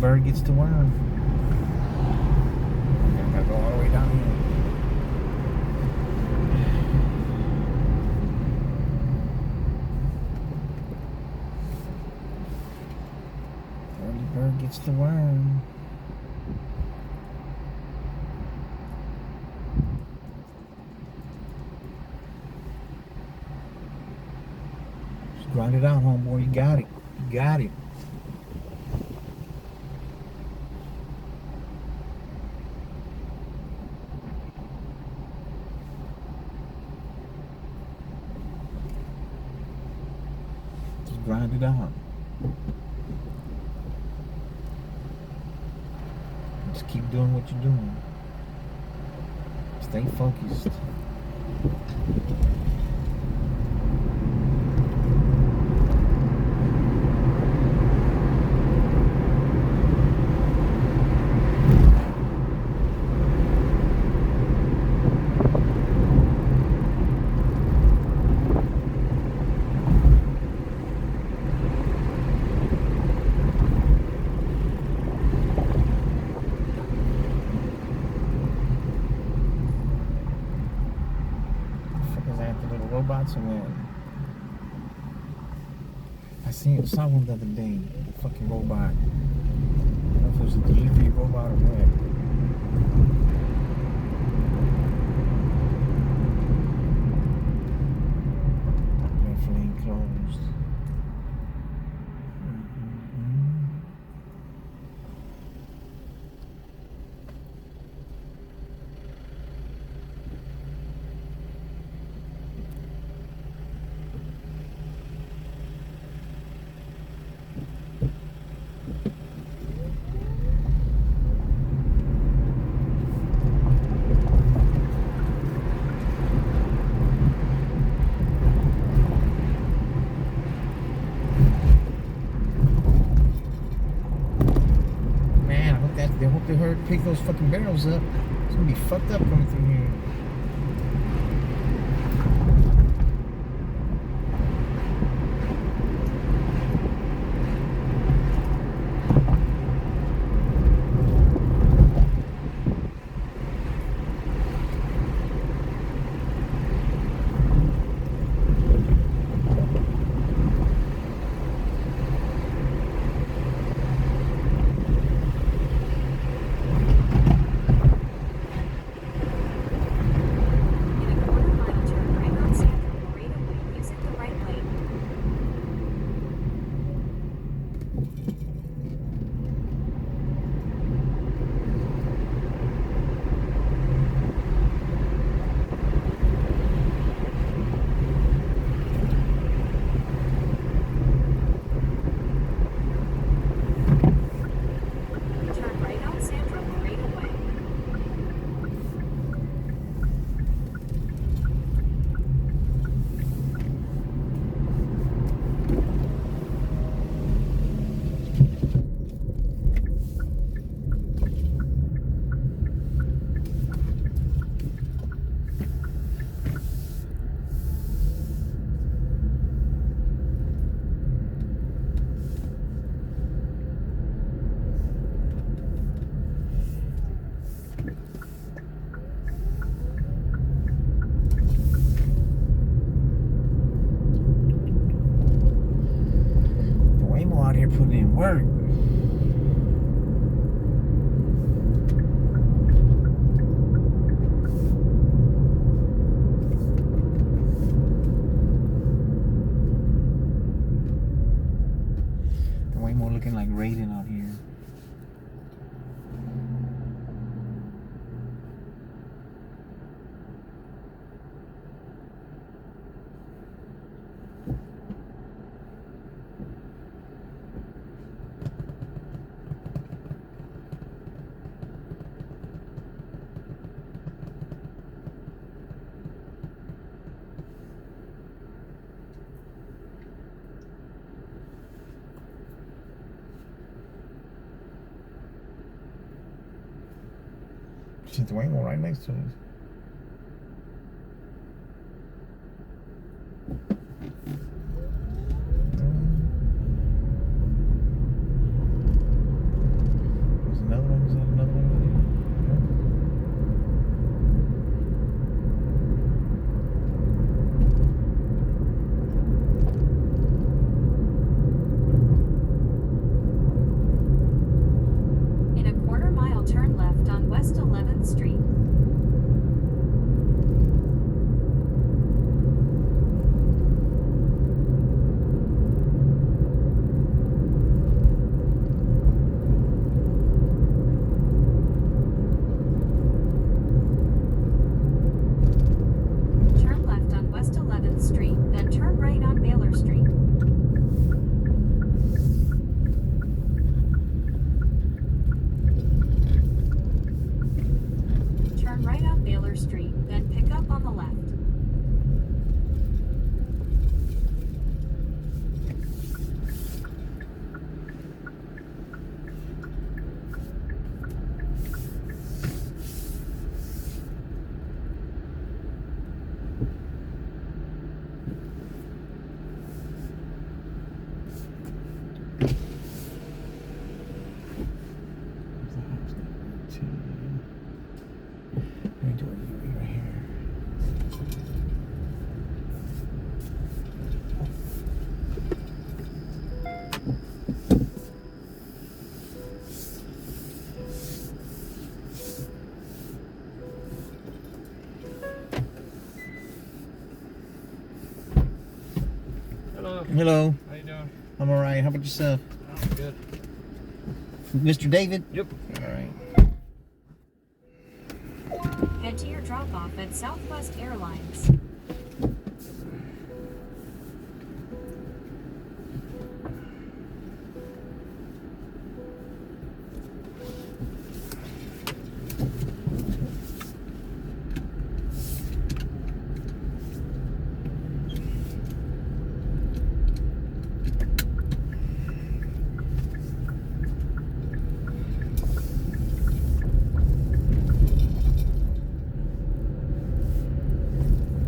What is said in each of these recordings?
bird gets the worm. I gotta go all the way down here. Early bird gets the worm. Just grind it out, homeboy. You got it. You got it. Grind it out. Just keep doing what you're doing. Stay focused. Robots and then I saw one the other day, a fucking robot. I don't know if it was a delivery robot or what. Definitely enclosed. I hope they pick those fucking barrels up. It's gonna be fucked up coming through here. Putting in work. The Waymo looking like Raiden out here. Shit, the Waymo right next to us. Hello. Hello. How you doing? I'm all right. How about yourself? Oh, good. Mr. David? Yep. All right. Head to your drop-off at Southwest Airlines.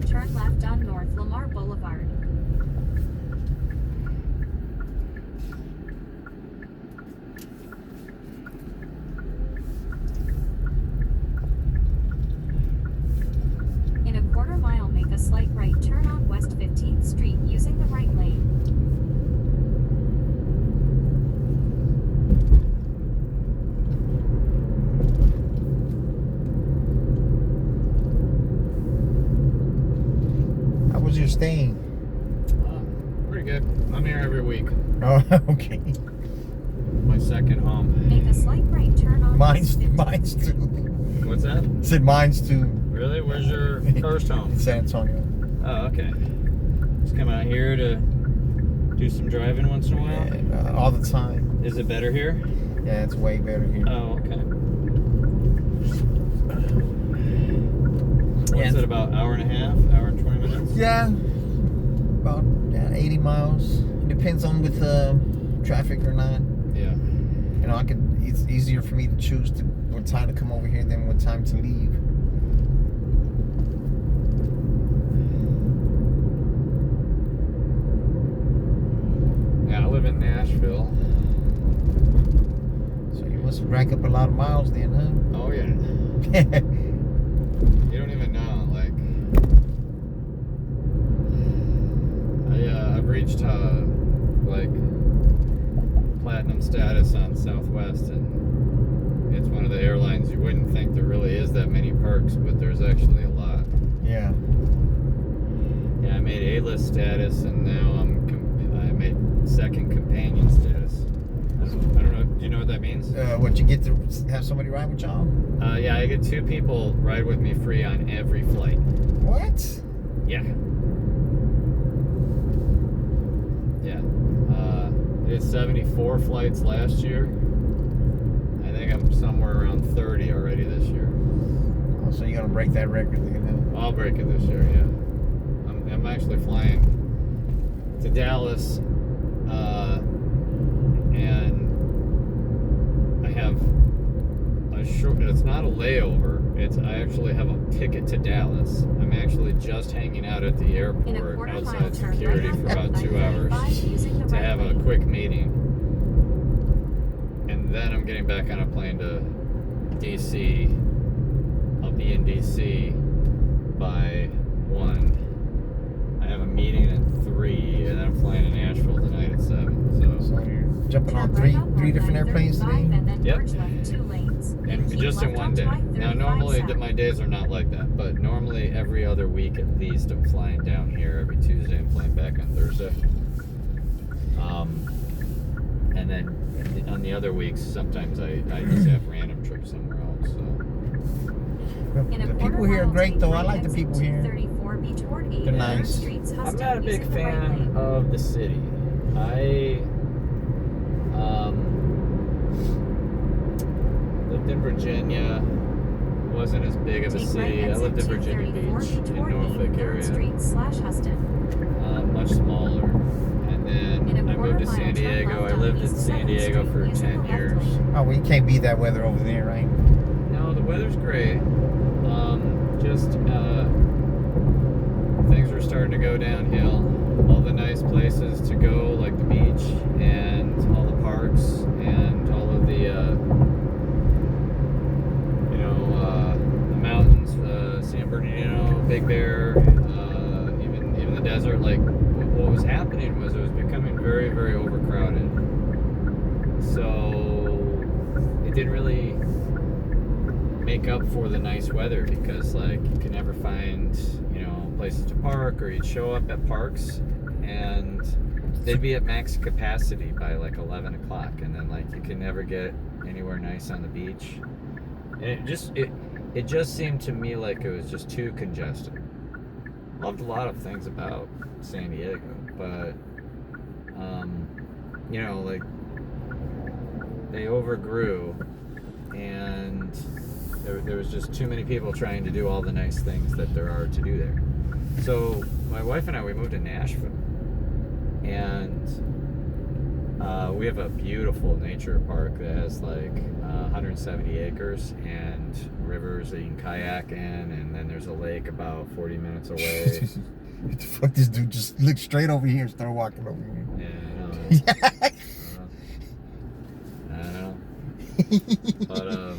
Turn left on North Lamar Boulevard. In a quarter mile, make a slight right turn on West 15th Street using the right lane. How was your staying? Pretty good. I'm here every week. Oh, okay. My second home. Make a slight right turn on Mine's, West 15th mine's too. What's that? Said mine's too. Really? Where's your first home? San Antonio. Oh, okay. Just come out here to do some driving once in a while. And, all the time. Is it better here? Yeah, it's way better here. Oh, okay. Yeah. What's it, about hour and a half? Hour and 20 minutes? Yeah. About 80 miles. It depends on with traffic or not. Yeah. You know, it's easier for me to choose what time to come over here than what time to leave. Yeah, I live in Nashville. So you must rack up a lot of miles then, huh? Oh, yeah. You don't even know, like, I've reached, like, platinum status on Southwest, and it's one of the airlines you wouldn't think there really is that many perks, but there's actually a lot. Yeah. Yeah, I made A-list status, and now I made second companion status. I don't know, do you know what that means? What, you get to have somebody ride with y'all? Yeah, I get 2 people ride with me free on every flight. What? Yeah. Yeah. I did 74 flights last year. I think I'm somewhere around 30 already this year. Oh, so you're gonna break that record then, I'll break it this year, yeah. I'm actually flying to Dallas, and I have a short, it's not a layover, I actually have a ticket to Dallas. I'm actually just hanging out at the In a airport quarter mile, outside turn security right for on about 2 hours 95 using the to right have a lane. quick meeting. And then I'm getting back on a plane to DC. I'll be in DC by 1. I have a meeting at 3, and then I'm flying to Nashville tonight at 7. So you're jumping Turn on right three on different airplanes 935 today? and then Yep. merge left 2 lanes. Then And keep just in left one on day. Now, 535 normally south. my days are not like that, but normally every other week at least I'm flying down here. Every Tuesday I'm flying back on Thursday. And then on the other weeks, sometimes I just have random trips somewhere else. So. In a The quarter people here are mile, great take though. I right like the exit people here. 234B toward 8 They're Third nice. Street's I'm Huston not a big using the right fan lane. of the city. I lived in Virginia. Wasn't as big of a Take city. right I exit lived in Virginia 234B Beach in toward 8 Norfolk Third area. Street/Huston. Much smaller. And then In a I moved to quarter San mile, turn Diego. left I on lived in East San 7th Diego Street for using the 10 left years. lane. Oh, well, you can't beat that weather over there, right? No, the weather's great. Things are starting to go downhill. All the nice places to go, like the beach and all the parks and all of the, the mountains, San Bernardino, Big Bear, even the desert. Like what was happening was it was becoming very, very overcrowded. So it didn't really make up for the nice weather because like you can never find places to park, or you'd show up at parks and they'd be at max capacity by like 11 o'clock, and then like you can never get anywhere nice on the beach. And it just seemed to me like it was just too congested. Loved a lot of things about San Diego, but you know, like they overgrew, and there was just too many people trying to do all the nice things that there are to do there. So my wife and I, we moved to Nashville, and we have a beautiful nature park that has like 170 acres and rivers that you can kayak in, and then there's a lake about 40 minutes away. What the fuck, this dude just look straight over here and start walking over here. Yeah, I know. But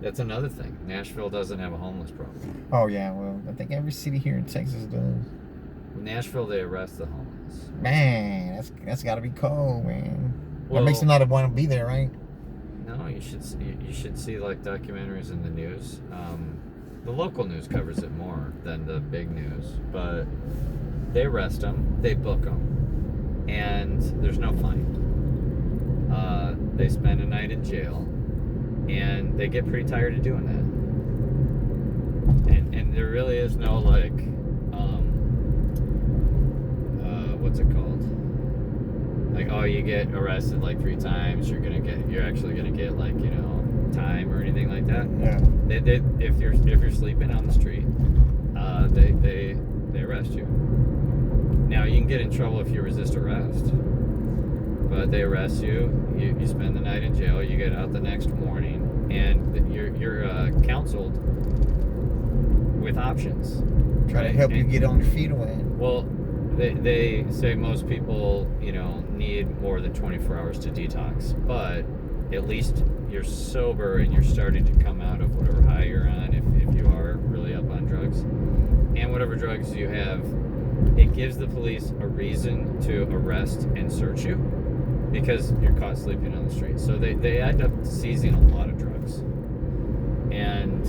that's another thing. Nashville doesn't have a homeless problem. Oh yeah, well, I think every city here in Texas does. In Nashville, they arrest the homeless. Man, that's got to be cold, man. Well, That makes them not want to be there, right? No, you should see like documentaries in the news. The local news covers it more than the big news, but they arrest them, they book them, and there's no fine. They spend a night in jail, and they get pretty tired of doing that. And there really is no like, what's it called? Like, oh, you get arrested like 3 times, you're actually gonna get like, you know, time or anything like that. Yeah. They if you're sleeping on the street, they arrest you. Now you can get in trouble if you resist arrest, but they arrest you. You spend the night in jail. You get out the next morning, and you're counseled with options. Try to right? help you And- get on your feet away. Well, they say most people, you know, need more than 24 hours to detox, but at least you're sober and you're starting to come out of whatever high you're on, if you are really up on drugs, and whatever drugs you have. It gives the police a reason to arrest and search you because you're caught sleeping on the street. So they end up seizing a lot of drugs, and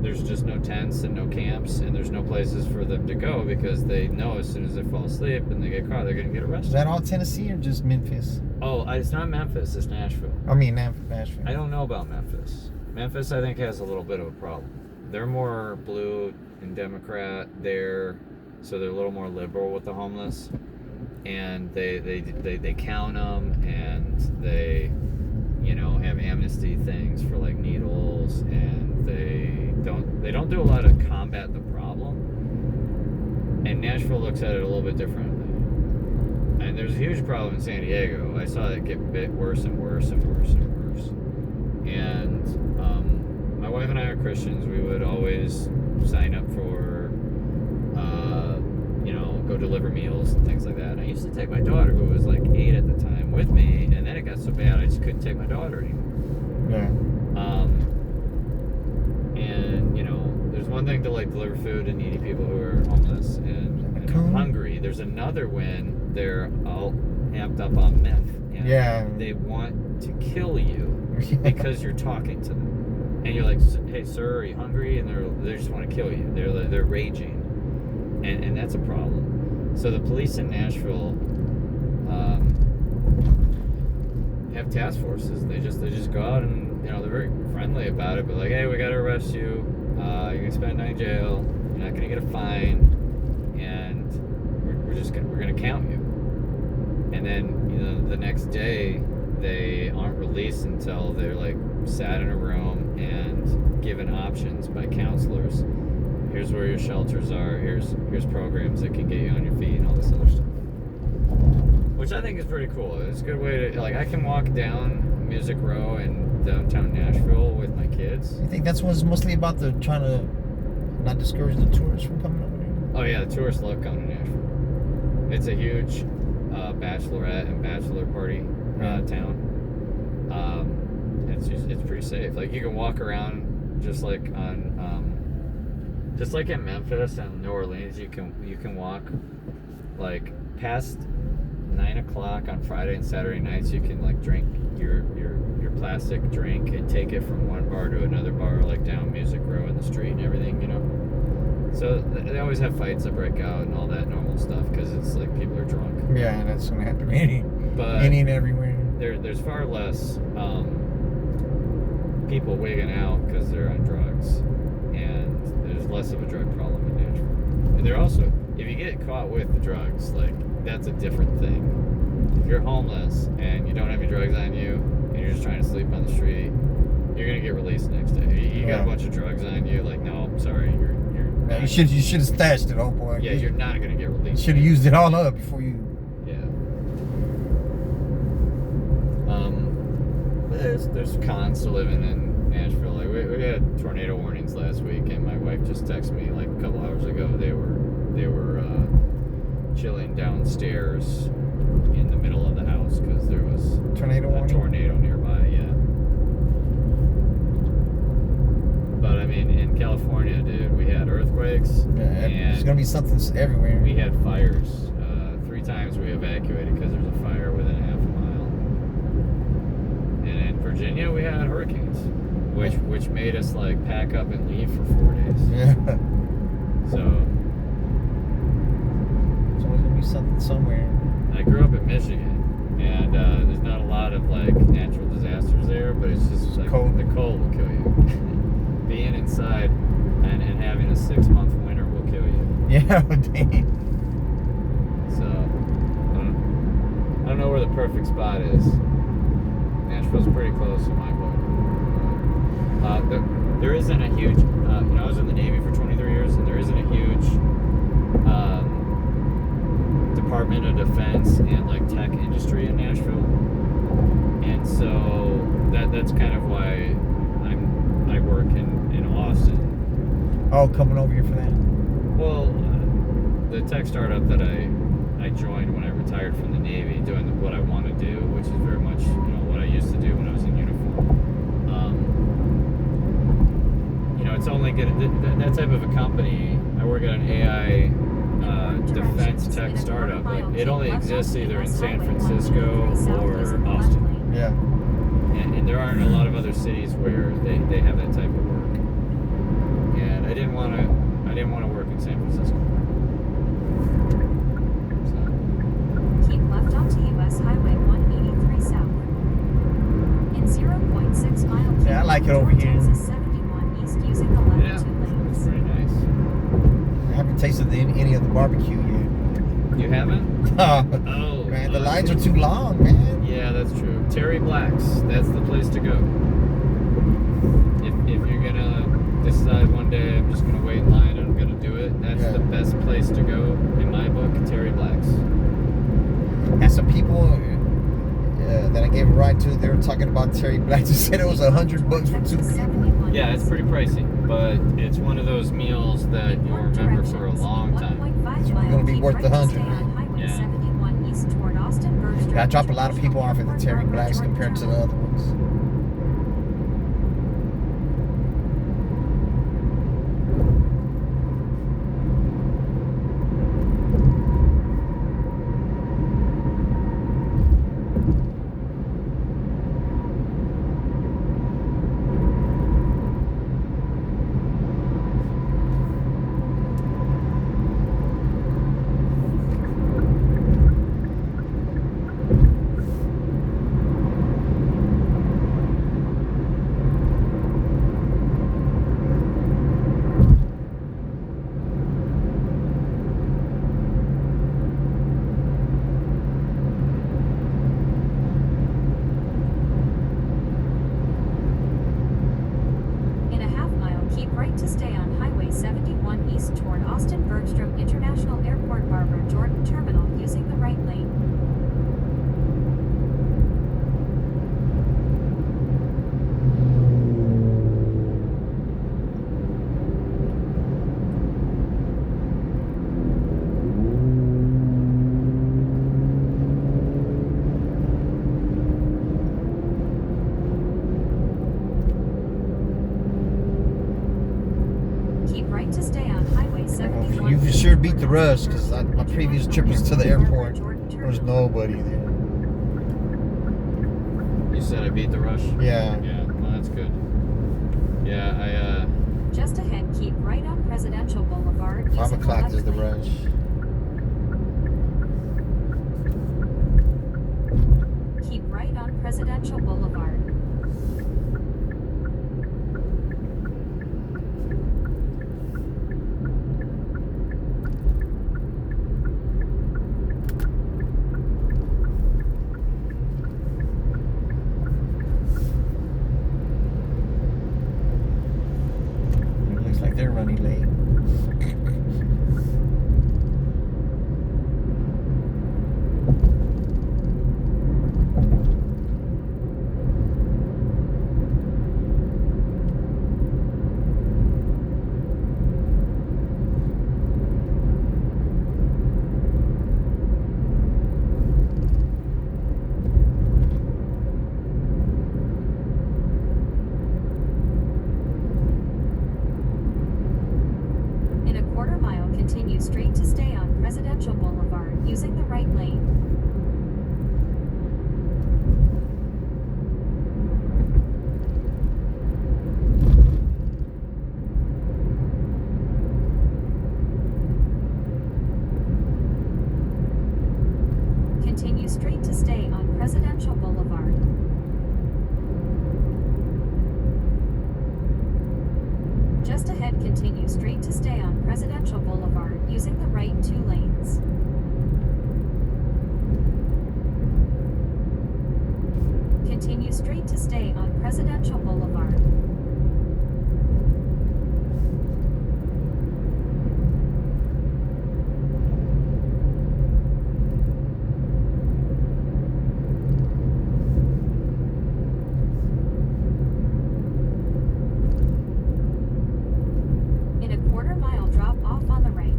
there's just no tents and no camps, and there's no places for them to go because they know as soon as they fall asleep and they get caught, they're going to get Is arrested. that all Tennessee or just Memphis? Oh, it's not Memphis, it's Nashville. I mean, Nashville. I don't know about Memphis. Memphis, I think, has a little bit of a problem. They're more blue and Democrat there, so they're a little more liberal with the homeless, and they count them, and they, you know, have amnesty things for like needles, and they don't do a lot to combat the problem. And Nashville looks at it a little bit differently. And there's a huge problem in San Diego. I saw it get worse and worse and worse and worse. And my wife and I are Christians. We would always sign up for, you know, go deliver meals and things like that. And I used to take my daughter, who was like 8 at the time, with me. And then it got so bad I just couldn't take my daughter anymore. Yeah. And you know, there's one thing to like deliver food to needy people who are homeless and hungry. There's another when they're all amped up on meth. And Yeah. they want to kill you because you're talking to them, and you're like, "Hey, sir, are you hungry?" And they just want to kill you. They're raging, and that's a problem. So the police in Nashville have task forces. They just go out, and you know, they're very friendly about it, but like, hey, we got to arrest you. You're gonna spend a night in jail. You're not gonna get a fine, and we're gonna count you. And then, you know, the next day they aren't released until they're like sat in a room and given options by counselors. Here's where your shelters are. Here's programs that can get you on your feet and all this other stuff. Which I think is pretty cool. It's a good way to, like, I can walk down Music Row in downtown Nashville with my kids. You think that's what's mostly about, the trying to not discourage the tourists from coming over there? Oh yeah, the tourists love coming to Nashville. It's a huge bachelorette and bachelor party town. It's pretty safe. Like, you can walk around just like in Memphis and New Orleans. You can walk like past 9 o'clock on Friday and Saturday nights. You can like drink your plastic drink and take it from one bar to another bar, like down Music Row in the street and everything, you know. So they always have fights that break out and all that normal stuff because it's like people are drunk Yeah, that's gonna happen But any and everywhere. there's far less people wigging out because they're on drugs, and there's less of a drug problem in Nashville. And they're also, if you get caught with the drugs, like, that's a different thing. If you're homeless and you don't have your drugs on you and you're just trying to sleep on the street, you're gonna get released the next day. You got a bunch of drugs on you, like, no, I'm sorry, you're Yeah, you should have stashed it, old boy. yeah, you're not gonna get You released. should have used it all up before you. Yeah. There's cons to living in Nashville. Like, we had tornado warnings last week, and my wife just texted me like a couple hours ago. They were chilling downstairs in the middle of the house because there was Tornado a warning? tornado nearby. Yeah. But I mean, in California, dude, we had earthquakes. Yeah, there's gonna be something everywhere. We had fires. 3 times we evacuated because there was a fire within a half a mile. And in Virginia, we had hurricanes, which made us like pack up and leave for 4 days. Yeah. So There's always gonna be something somewhere. I grew up in Michigan, and there's not a lot of like natural disasters there, but it's just like Cold. the cold will kill you. Being inside and having a 6-month winter will kill you. Yeah, dang. So, I don't know where the perfect spot is. Nashville's pretty close in my book. There isn't a huge, I was in the Navy for 23 years, and there isn't a huge Department of Defense and like tech industry in Nashville. And so that's kind of why I work in Austin. Oh, coming over here for that? Well, the tech startup that I joined when I retired from the Navy, doing what I want to do, which is very much what I used to do when I was in uniform. It's only that type of a company. I work at an AI defense tech startup. Like, it only exists either in San Francisco or Austin. Yeah. And there aren't a lot of other cities where they have that type of work. And I didn't want to work in San Francisco. Keep left onto US Highway 183 South. In 0.6 mile. Yeah, I like it over toward here. Texas 71 East using the left Yeah, 2 lanes. it's pretty nice. I haven't tasted any of the barbecue yet. You haven't? Oh, Oh, man, the lines are too long, man. Yeah, that's true. Terry Black's, that's the place to go. If you're gonna decide one day I'm just gonna wait in line and I'm gonna do it, that's the best place to go in my book. Terry Black's. And some people that I gave a ride to, they were talking about Terry Black. They said it was $100 for 2 people. Yeah, it's pretty pricey, but it's one of those meals that you'll remember for a long time. It's gonna be worth the 100, Yeah. I drop a lot of people off at the Terry Blacks compared to the other ones. To stay on Highway 71 east toward Austin Bergstrom International Airport Barbara Jordan Terminal using the right lane. To stay on Highway 71. You sure beat the rush, because my previous trip was to the airport. There was nobody there. You said I beat the rush? Yeah. Yeah, well, that's good. Yeah, Just ahead, keep right on Presidential Boulevard. 5 o'clock is the rush. Presidential Boulevard. It looks like they're running late. In a quarter mile, continue straight to stay on Presidential Boulevard using the right lane. Continue straight to stay on Presidential Boulevard. Just ahead, continue straight to stay on Presidential Boulevard using the right 2 lanes. Continue straight to stay on Presidential Boulevard. In a quarter mile, drop off on the right.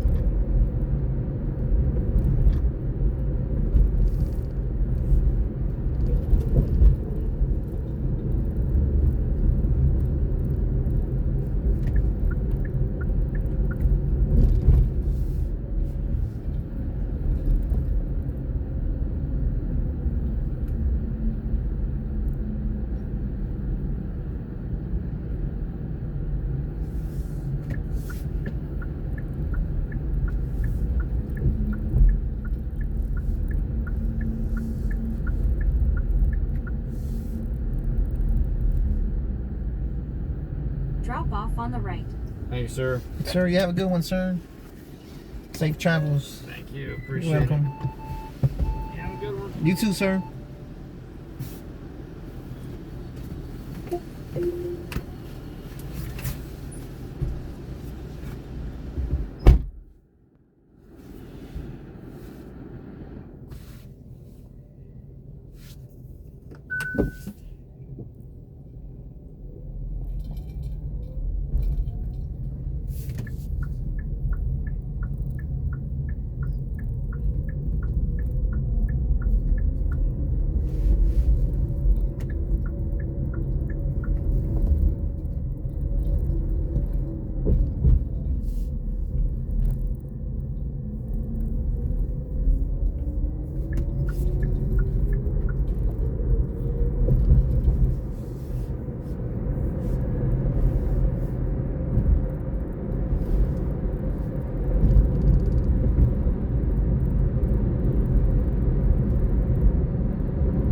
Drop off on the right. Thank you, sir. Sir, you have a good one, sir. Safe travels. Thank you. You're Appreciate welcome. it. You have a good one. You too, sir.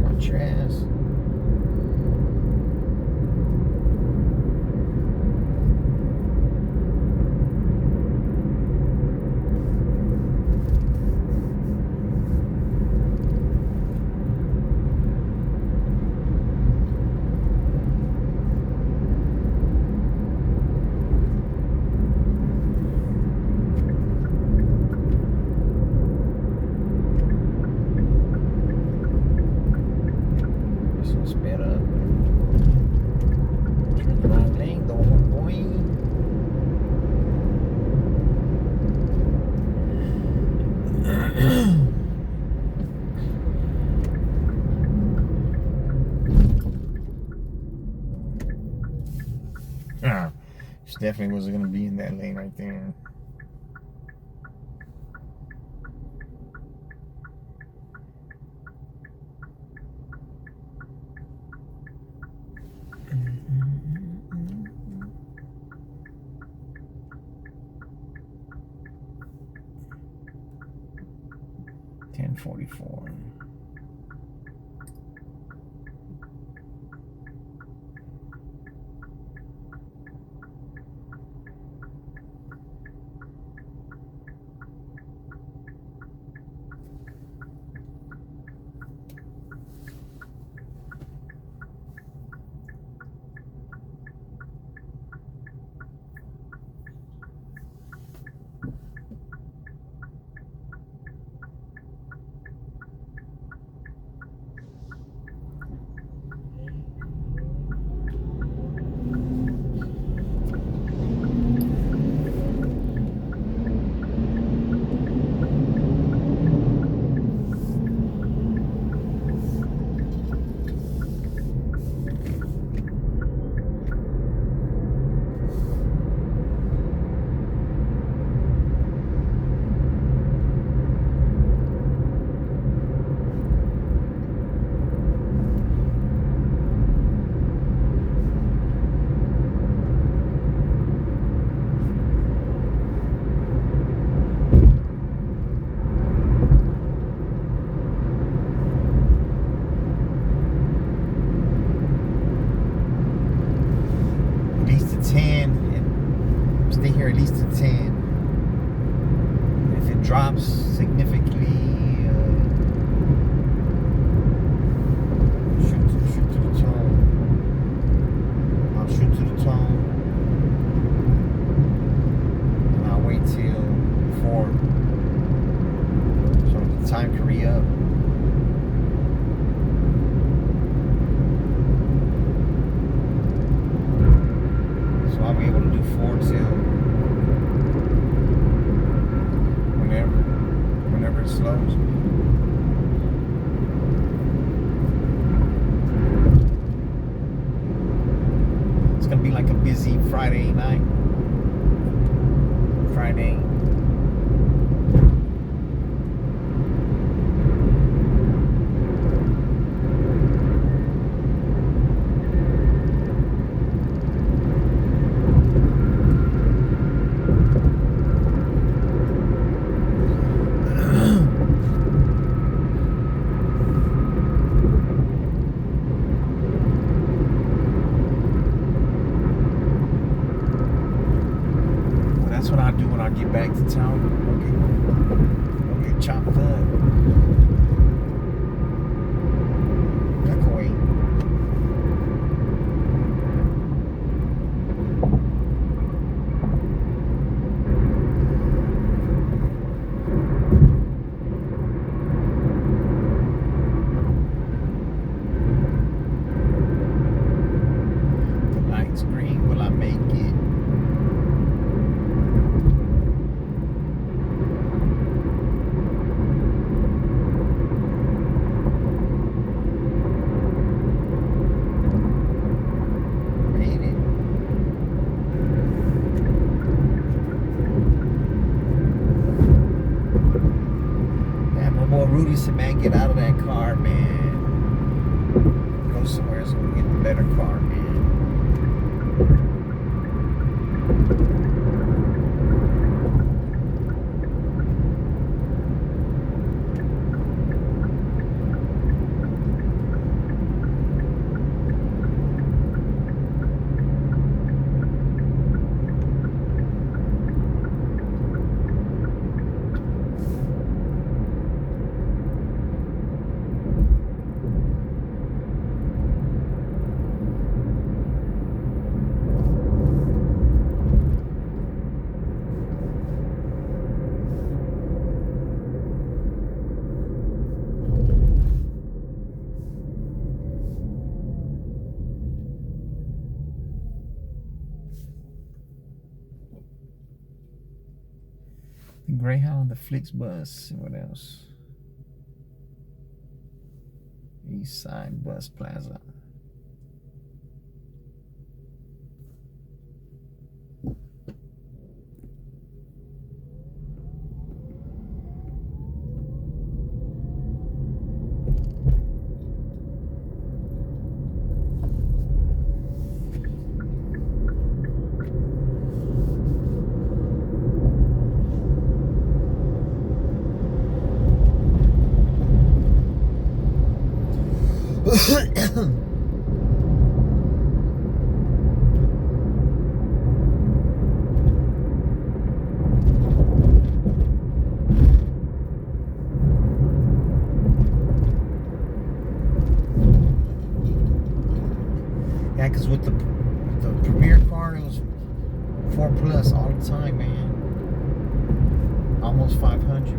Watch your ass. This one sped up. Turn the right lane, go boy. This definitely wasn't gonna be in that lane right there. $10.44. time can re-up. So I'll be able to do 4 till whenever it slows. It's gonna be like a busy Friday night. Friday. That's what I do when I get back to town. I'll get chopped up. Echoing. The light's green. Will I make it? Rudy said, man, get out of that car, man. Go somewhere so we can get a better car, man. The Greyhound, the Flixbus, and what else? East Side Bus Plaza. Yeah, because with the Premier card, it was 4+ all the time, man. Almost 500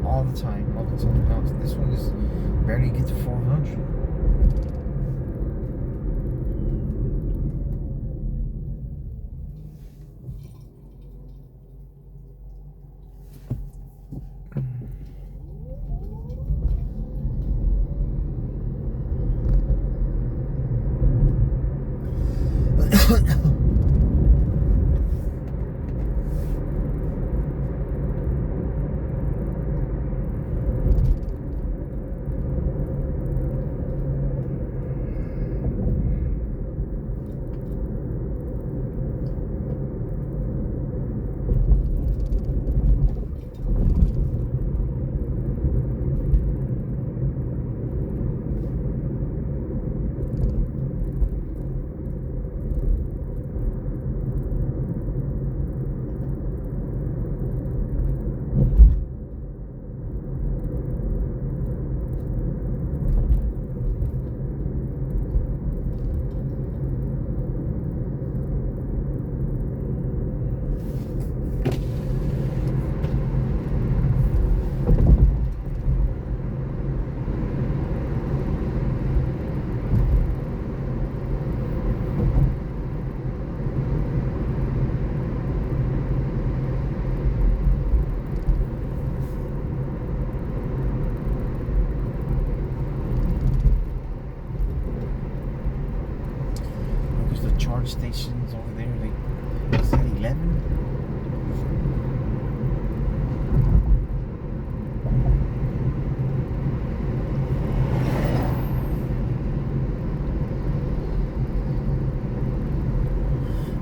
all the time. Now this one is barely get to 400. charge stations over there. Like, is that 11?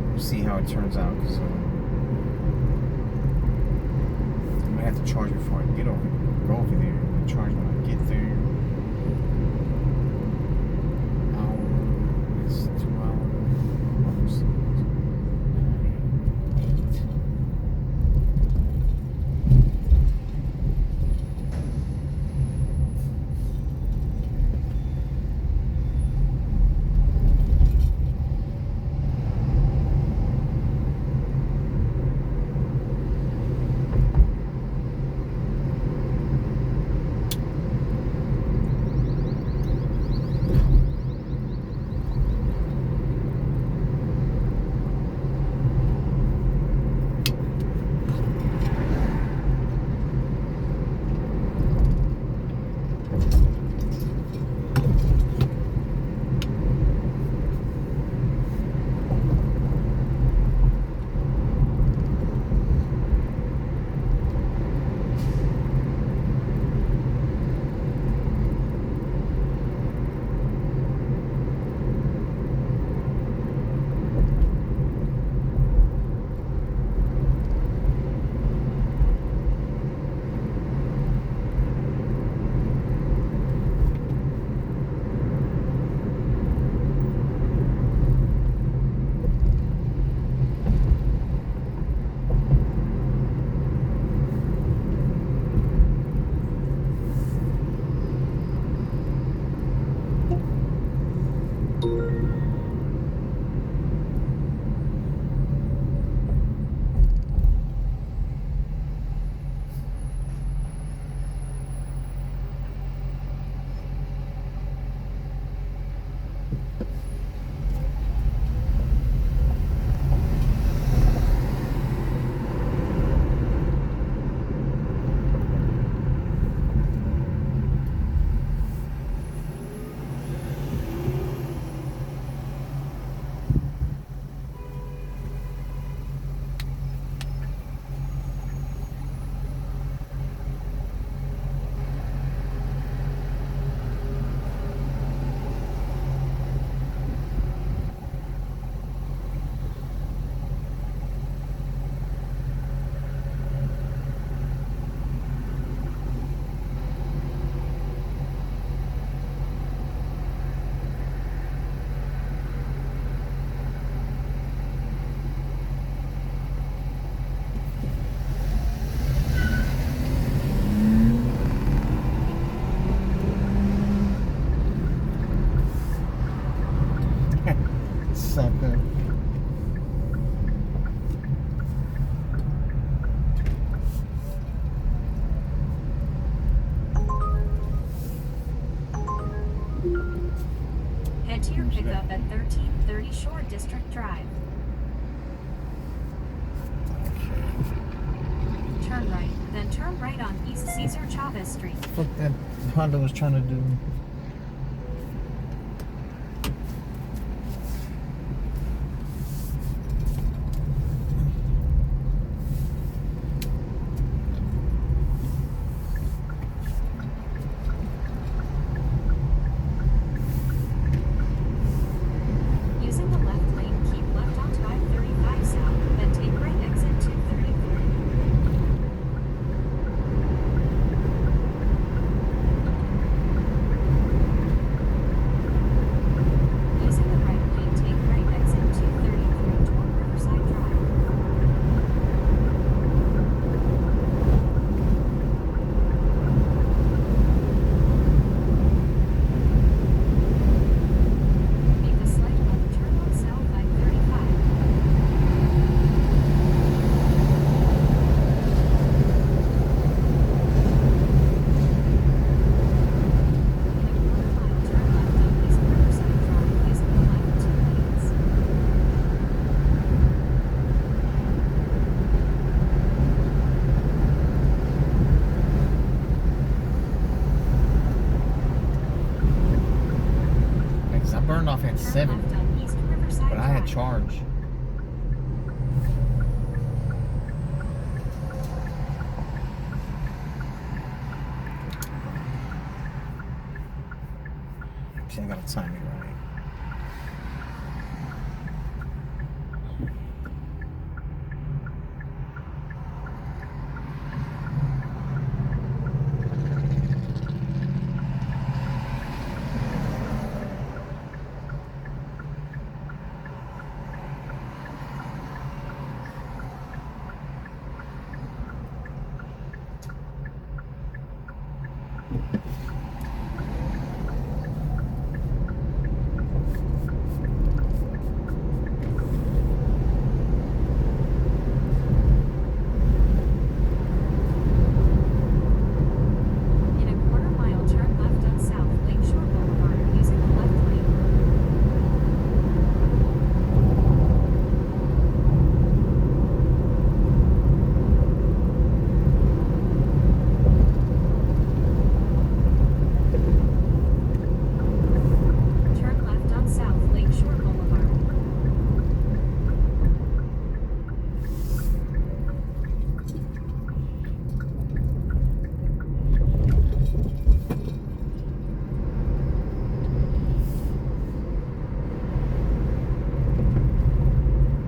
We'll see how it turns out, because I'm gonna have to charge before I get over, go over there, and charge when I get there. It's 2 hours. 9, 8. Sucker. Head to your pickup at 1330 Shore District Drive. Turn right, then turn right on East Cesar Chavez Street. Fuck that Honda was trying to do. Using the left lane, keep left onto I-35 South, then take right exit 233. Using the right lane, take right exit 233 toward Riverside Drive. Make a slight left turn on South I-35. Turn left on East Riverside Drive using the left 2 lanes. Because I burned off at Turn 7, left on East Riverside but I had charge. See, I gotta time it right. In a quarter mile, turn left on South Lakeshore Boulevard using the left lane. Turn left on South Lakeshore Boulevard.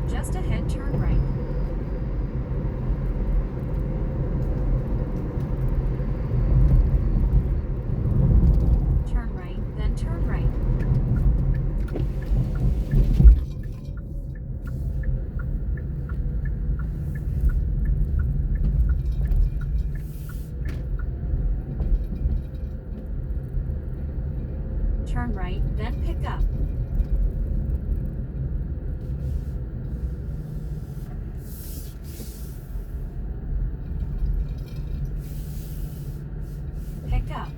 Just ahead, turn right. Turn right, then turn right. Turn right, then pick up. Pick up.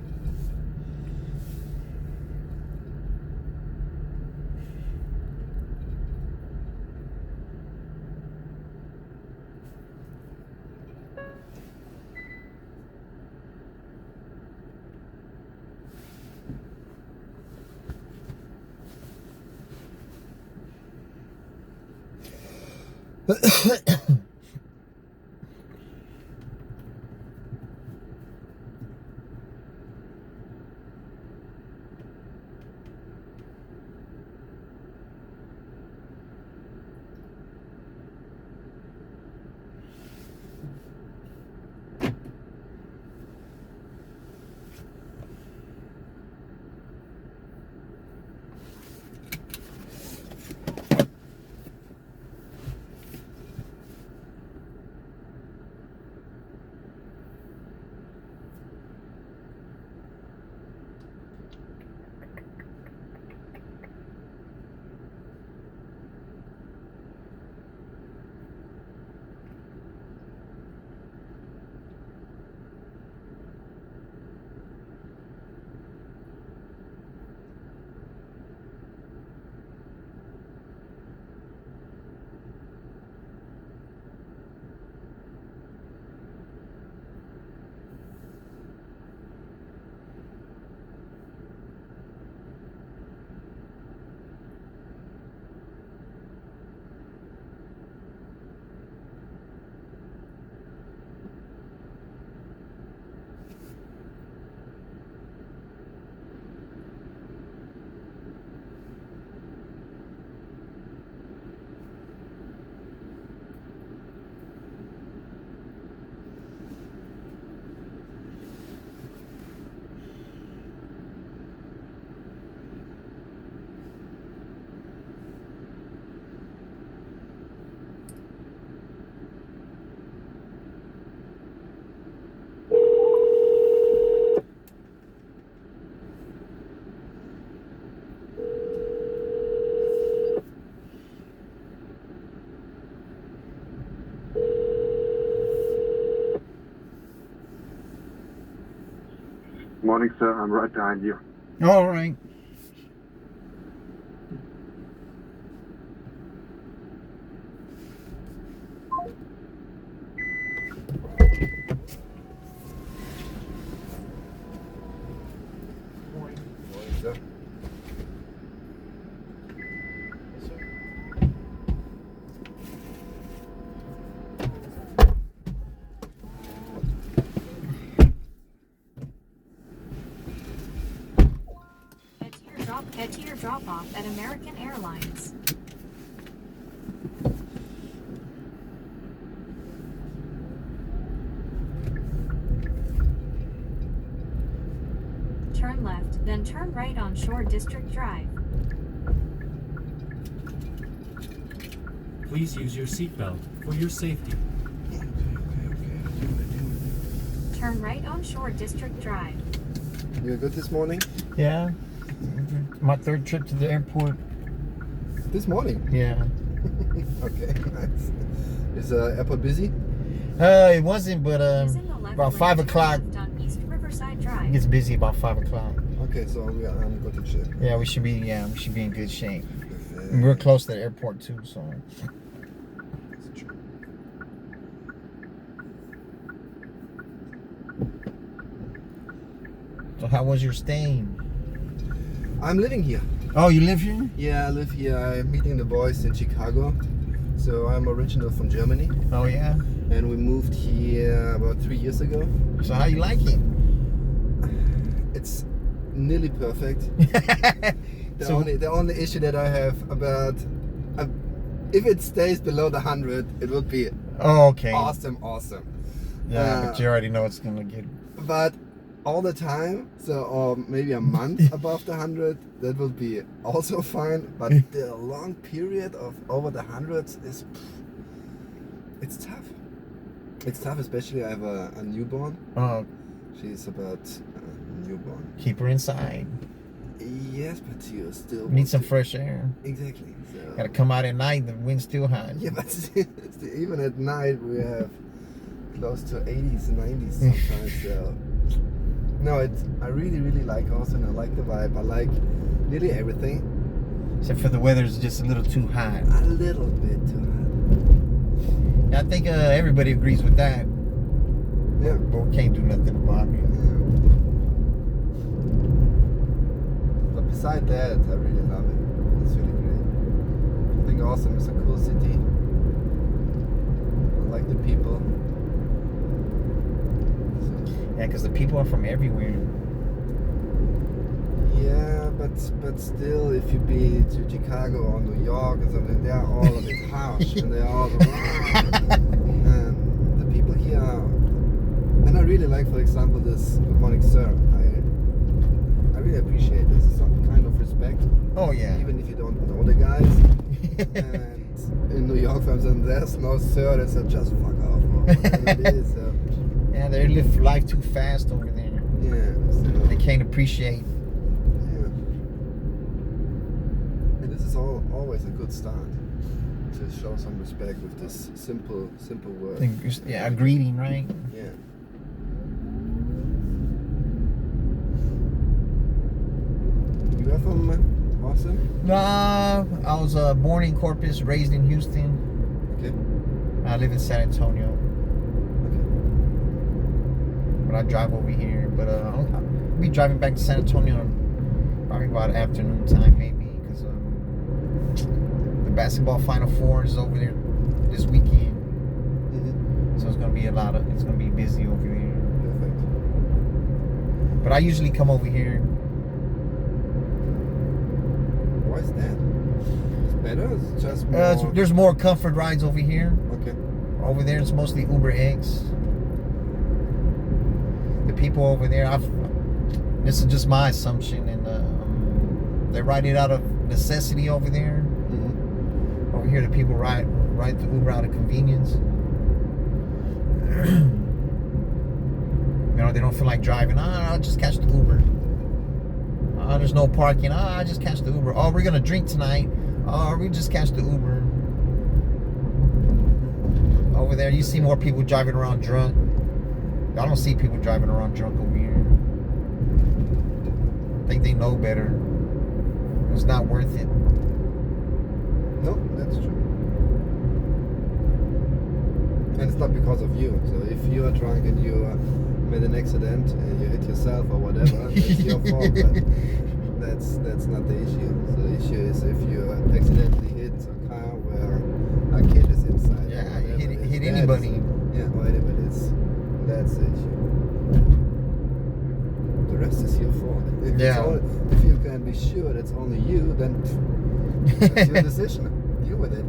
Morning, sir. I'm right behind you. All right. Yes, sir. Head to your drop-off at American Airlines. Turn left, then turn right on Shore District Drive. Please use your seatbelt for your safety. Turn right on Shore District Drive. You good this morning? Yeah. My third trip to the airport. This morning? Yeah. Okay, nice. Is airport busy? It wasn't, but Using the left about lane, 5 turn o'clock. left on East Riverside It Drive. gets busy about 5 o'clock. Okay, so I'm good to check. Yeah, we should be in good shape. And we're close to the airport too, so. So how was your stay? I'm living here. Oh, you live here? Yeah, I live here. I'm meeting the boys in Chicago. So I'm original from Germany, Oh yeah. and we moved here about 3 years ago. So how you like it? It's nearly perfect. The So- only issue that I have about if it stays below the 100, it would be Oh, okay. awesome. Yeah, but you already know it's gonna get. But all the time, so or maybe a month above the 100, that will be also fine. But the long period of over the hundreds it's tough. It's tough, especially I have a newborn. Oh, She's about newborn. keep her inside. Yes, but you still Need want some to- fresh air. Exactly. So. Gotta come out at night. The wind's still hot. Yeah, but even at night we have close to 80s, 90s sometimes. So no, I really like Austin. I like the vibe. I like nearly everything. Except for the weather's just a little too hot. A little bit too hot. I think everybody agrees with that, Yeah. but we can't do nothing about it. But beside that, I really love it. It's really great. I think Austin is a cool city. I like the people. So, Yeah, because the people are from everywhere. yeah, but still, if you be to Chicago or New York or something, they are all a bit harsh and they are all and the people here are, and I really like, for example, this Good Morning Sir. I really appreciate this. Some kind of respect, Oh yeah. even if you don't know the guys. And in New York, for example, there's no sir. They said just fuck off or whatever it is. So, Yeah, they live life too fast over there. yeah. So, They can't appreciate. yeah. And this is always a good start to show some respect with this simple word. Yeah, a greeting, right? Yeah. You are from Austin? Nah, I was born in Corpus, raised in Houston. Okay. I live in San Antonio, Okay. but I drive over here. But I'll be driving back to San Antonio probably about afternoon time, maybe, because the basketball Final Four is over there this weekend, Mm-hmm. so it's gonna be it's gonna be busy over there. Perfect. But I usually come over here. Why is that? It's better? It's just more... There's more comfort rides over here. Okay. Over there, it's mostly Uber X. The people over there, this is just my assumption, and they ride it out of necessity over there. Mm-hmm. Over here, the people ride the Uber out of convenience. You know, they don't feel like driving. I'll just catch the Uber. There's no parking. I just catch the Uber. Oh, we're gonna drink tonight. We just catch the Uber. Over there, you see more people driving around drunk. I don't see people driving around drunk over here. I think they know better. It's not worth it. No, that's true. And it's not because of you. So if you are drunk and you made an accident and you hit yourself or whatever, that's your fault. But that's not the issue. So the issue is if you accidentally hit a car where a kid is inside. Yeah, or whatever it is, hit that's- anybody. Yeah, or anybody is. That's the issue. The rest is your fault. If Yeah. if you can and be sure that's only you, then that's your decision. Deal with it.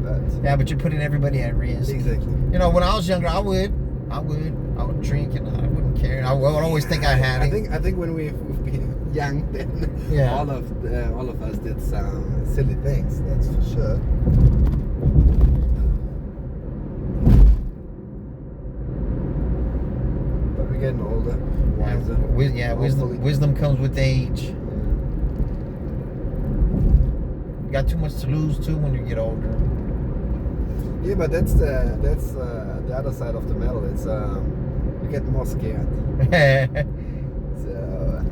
But Yeah, but you're putting everybody at risk. exactly. You know, when I was younger, I would drink and I wouldn't care. I would always think I had it. I think when we've been young, then Yeah. all of us did some silly things. That's for sure. But we're getting older, wiser. Wisdom. Wisdom comes with age. You got too much to lose too when you get older. Yeah, but that's the other side of the medal. It's you get more scared. So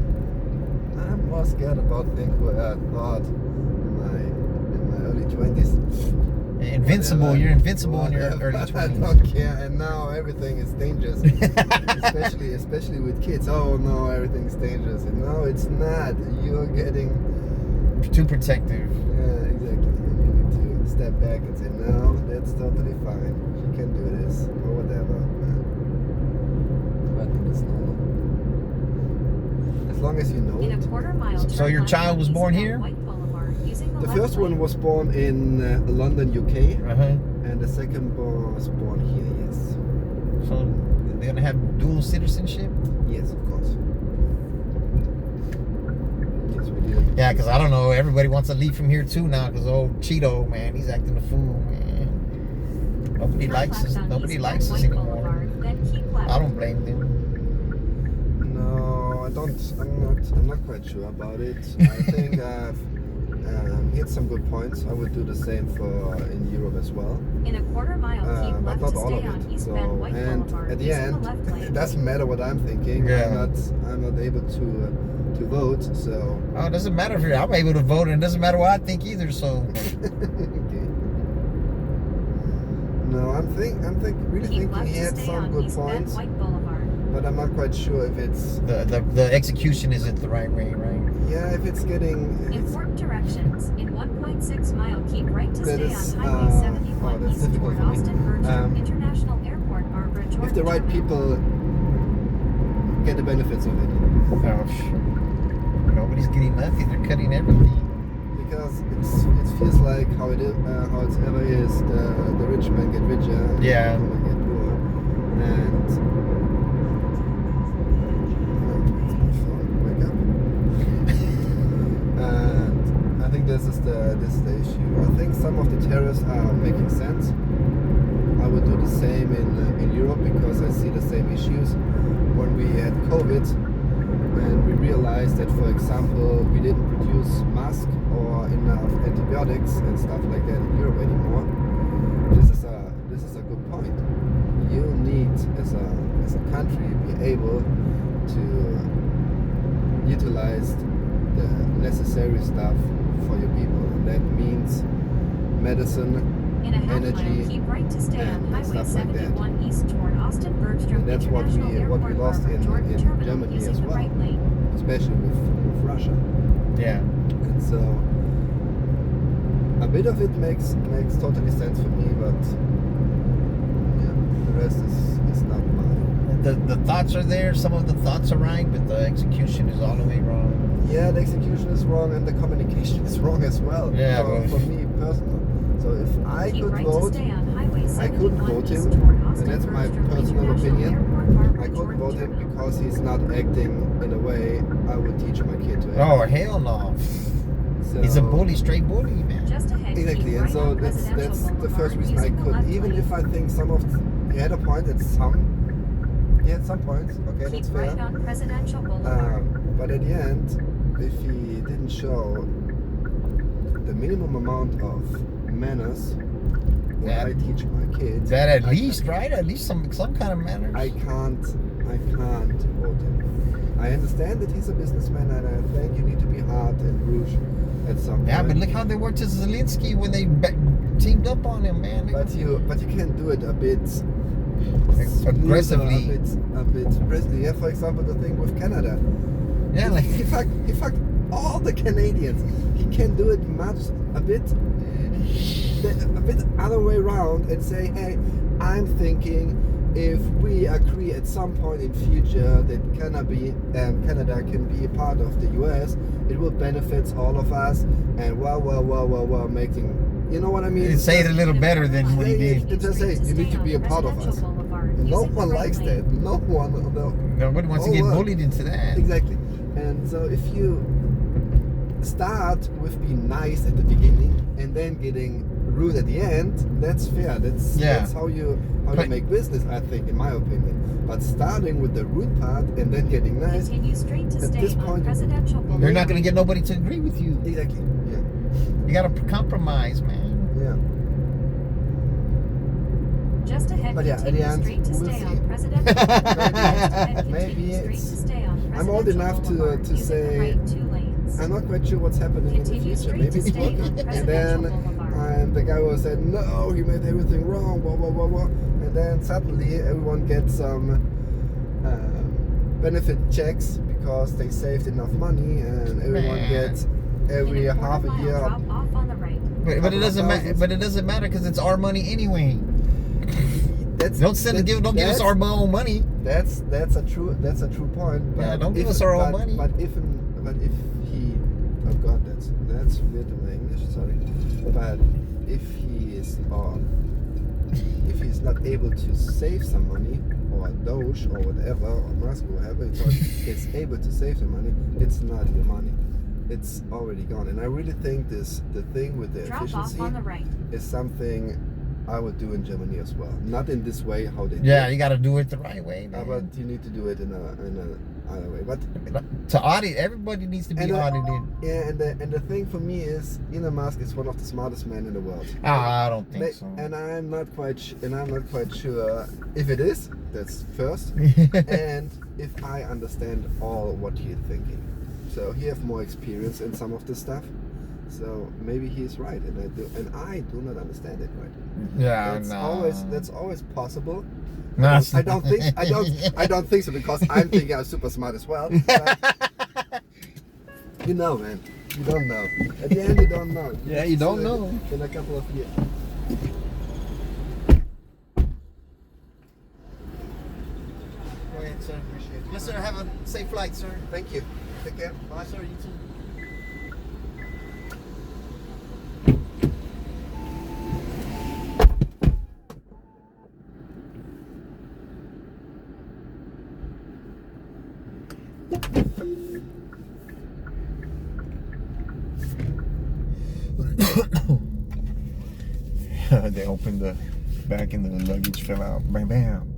I'm more scared about things what I thought in my early 20s. Invincible. Whatever. You're invincible in your Whatever. early I 20s. don't care, and now everything is dangerous. especially with kids. Oh no, everything's dangerous, and no, it's not. You're getting Too protective. yeah, exactly. And you need to step back and say, no, that's totally fine. She can do this or whatever. I think it's normal. As long as you know In it. a quarter mile. So turn your left child on was born eastbound here? White Boulevard, using the The left first one lane. was born in London, UK, Uh-huh. and the second one was born here. Yes, So they're gonna have dual citizenship? yes, of course. Yes, we did. Yeah, because I don't know. Everybody wants to leave from here too now. Because old Cheeto, man, he's acting a fool, man. Nobody Turn likes left us. on Nobody eastbound likes us White anymore. Boulevard, then keep left. I don't blame them. No, I don't. I'm not quite sure about it. I think I've hit some good points. I would do the same for in Europe as well. In a quarter mile, keep But left not to all stay of on it. eastbound So, White and Boulevard, at the using end, the left lane. it doesn't matter what I'm thinking. Yeah. I'm not able to vote. So. Oh, it doesn't matter if you're. I'm able to vote, and it doesn't matter what I think either. So Okay. No, I'm really Keep thinking left he to had stay some on good eastbound points, White Boulevard. but I'm not quite sure if it's the execution isn't the right way, right? yeah, if it's getting. Important directions. In 1.6 mile, keep right to That stay is, on Highway 71 that's east difficult toward for me. Austin Bergstrom International Airport, Barbara Jordan. If the right Terminal. people get the benefits of it, Oh, nobody's getting nothing. They're cutting everything. because it feels like how it is, how it's ever is. The rich man get richer, and Yeah. the poor man get poor, and it's my phone. Wake up. And I think this is the issue. I think some of the tariffs are making sense. I would do the same in Europe because I see the same issues. When we had COVID and we realized that, for example, we didn't produce masks or enough antibiotics and stuff like that in Europe anymore. This is a good point. You need as a country be able to utilize the necessary stuff for your people, and that means medicine. In a half energy mile, keep right to stay on and Highway stuff like that. 71 east toward Austin Bergstrom And that's what International we Airport, lost Barbara in Jordan Terminal, Germany using as the well. right lane. Especially with Russia. Yeah. And so a bit of it makes totally sense for me, but yeah, the rest is not mine. The thoughts are there. Some of the thoughts are right, but the execution is all the way wrong. Yeah, the execution is wrong and the communication is wrong as well. Yeah, for me personally. So if I Keep could right vote, to stay on Highway I could 71 vote east him, toward and Austin that's my Bergstrom personal International opinion. Airport, Barbara I could Jordan vote him Terminal. because he's not acting in a way I would teach my kid to act. Oh hell no! So, He's a bully, straight bully, man. Just ahead, Exactly, keep and right so on that's Presidential the first Boulevard, reason I using the could, left even lane. if I think he had a point at he had some points, okay, Keep that's fair. right on Presidential Boulevard. But at the end, if he didn't show the minimum amount of manners when That- I teach my kids, That at I least, right? At least some kind of manners. I can't vote him. I understand that he's a businessman, and I think you need to be hard and rude at some point. Yeah, but look how they worked to Zelensky when they teamed up on him, man. But you can do it a bit Aggressively. smoother, a bit aggressively. Yeah, for example, the thing with Canada. Yeah, like he fucked all the Canadians. He can do it a bit other way around and say, hey, I'm thinking if we agree at some point in future that Canada can be a part of the US, it will benefit all of us. And well, making, you know what I mean? Say it a little better than what he did. It just say you need to be a part of us. No one likes that. No one. No. Nobody wants to get bullied into that. Exactly. And so if you start with being nice at the beginning and then getting rude at the end, that's fair. That's how you make business, I think, in my opinion. But starting with the rude part and then getting nice, Continue straight to at stay this on point, Presidential Boulevard. You're not going to get nobody to agree with you. exactly. Yeah. You got to compromise, man. Yeah. Just ahead, But yeah, at continue the end, straight to we'll stay see. on Presidential Boulevard. Maybe Continue straight it's- to stay on I'm old Presidential enough to Boulevard, using say- the right 2 lanes. I'm not quite sure what's happening in the Continue future. straight Maybe to it's stay on working. And Presidential then Boulevard. the guy will say, no, he made everything wrong, blah, blah, blah, blah. And then suddenly everyone gets some benefit checks because they saved enough money, and everyone Man. gets every In a half a quarter-mile year. drop off on the right. But it Couple of doesn't matter. thousands. But it doesn't matter because it's our money anyway. That's, Don't give us our own money. That's a true point. But Yeah, don't give if- us our own but- money. But if he, oh God, that's weird in my English. Sorry, but if he's not able to save some money, or Doge or whatever, or Musk or whatever, it's able to save the money. It's not your money. It's already gone. And I really think the thing with the Drop off efficiency on the right. is something I would do in Germany as well. Not in this way how they do Yeah, it. you got to do it the right way, man. But you need to do it in a other way. But To audit, everybody needs to be And, audited. yeah, and the thing for me is Elon Musk is one of the smartest men in the world. I don't think so. And I'm not quite sure if it is. That's first, and if I understand all what he's thinking. So he have more experience in some of the stuff. So maybe he's right, and I do not understand it right. Yeah, That's always possible. No, I don't think so, because I'm thinking I'm super smart as well. But you know, man, you don't know. At the end, you don't know. Yeah, you don't See know. in a couple of years. Go ahead, sir. Appreciate it. Yes, sir. Have a safe flight, sir. Thank you. Take care. Bye, sir. You too. They opened the back and the luggage fell out. Bam, bam.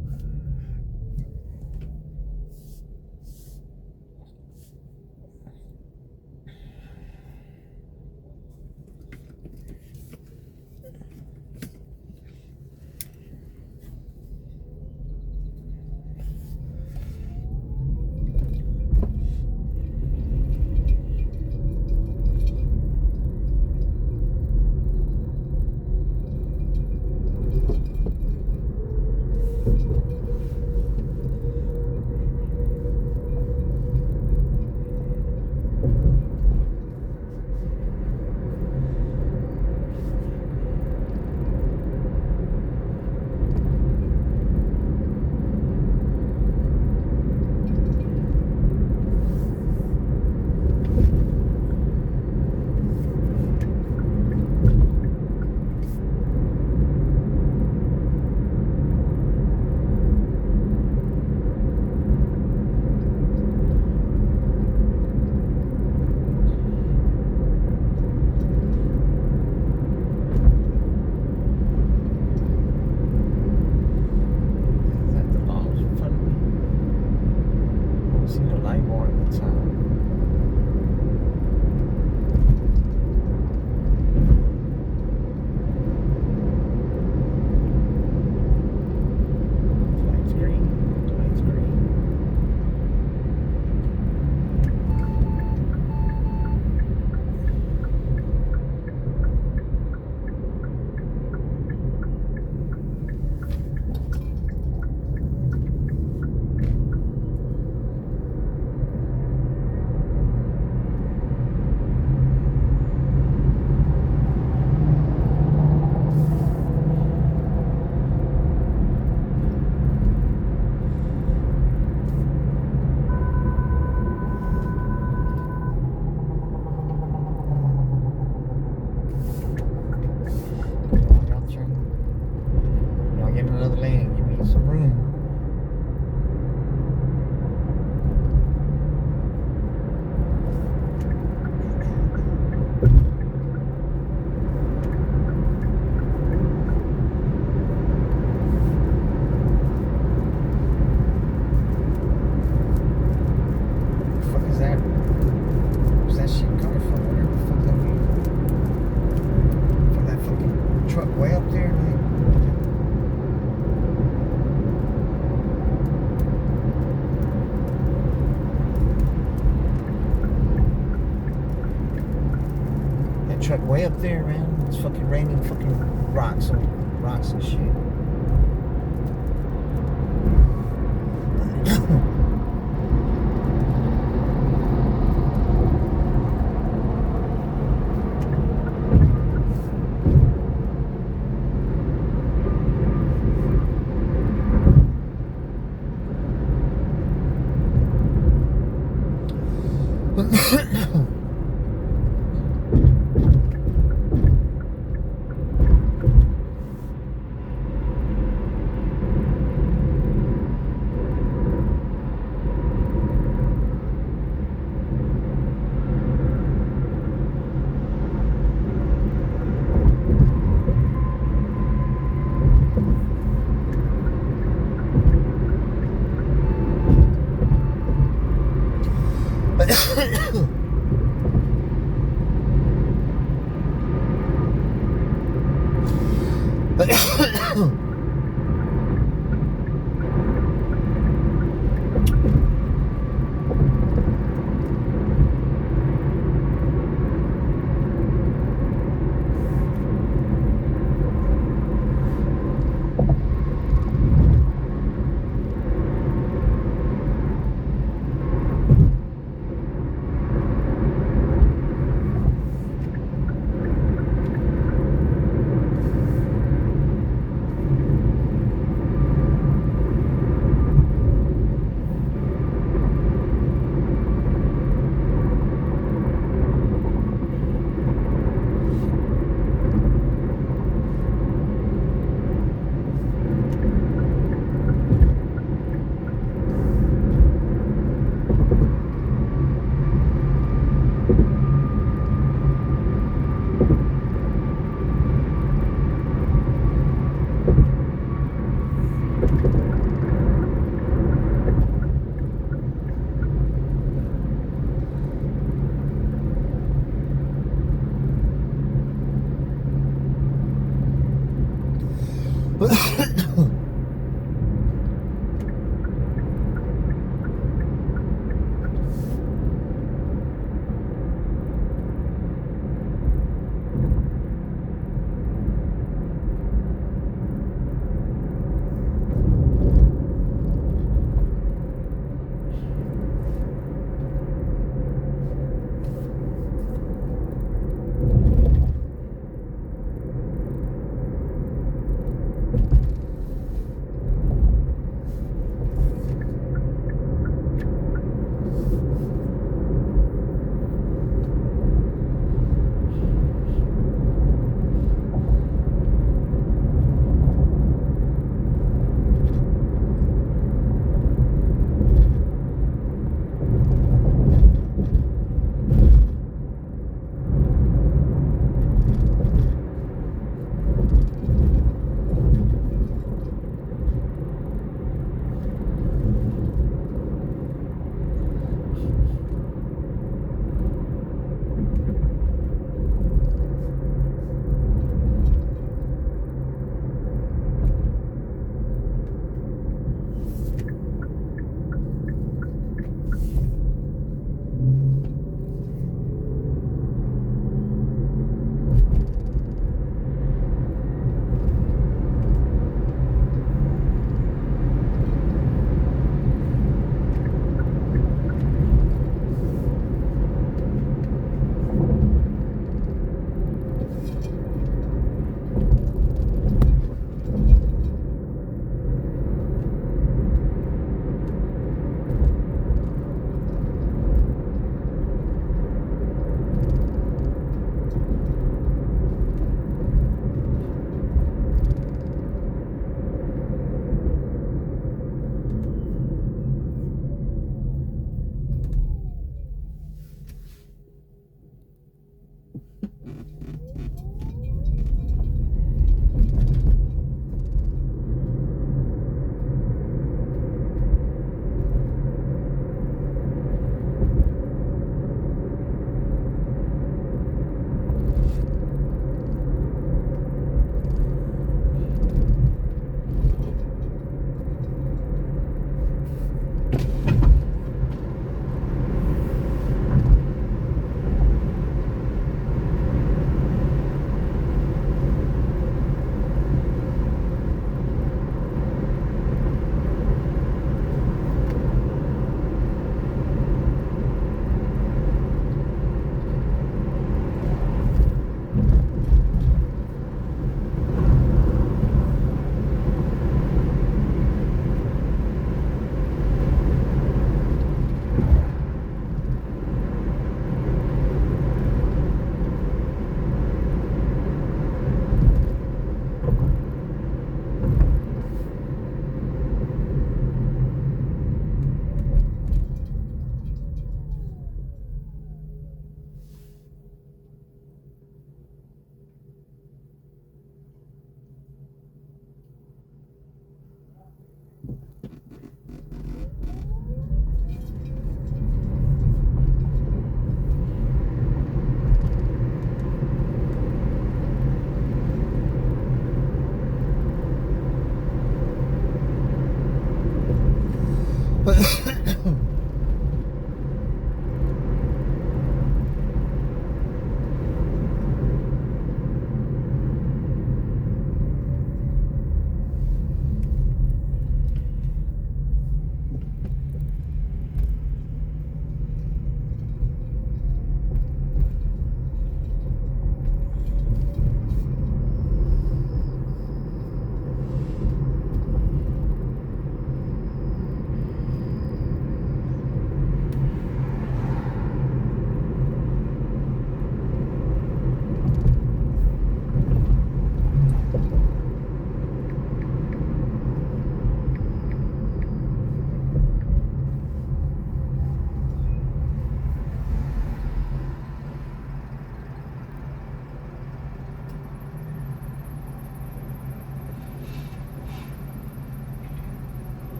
truck way up there, man. It's fucking raining fucking rocks and shit.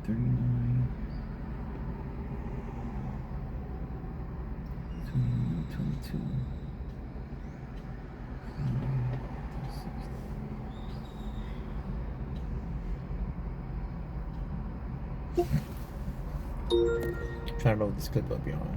39, 22. Trying to load this clip up, y'all.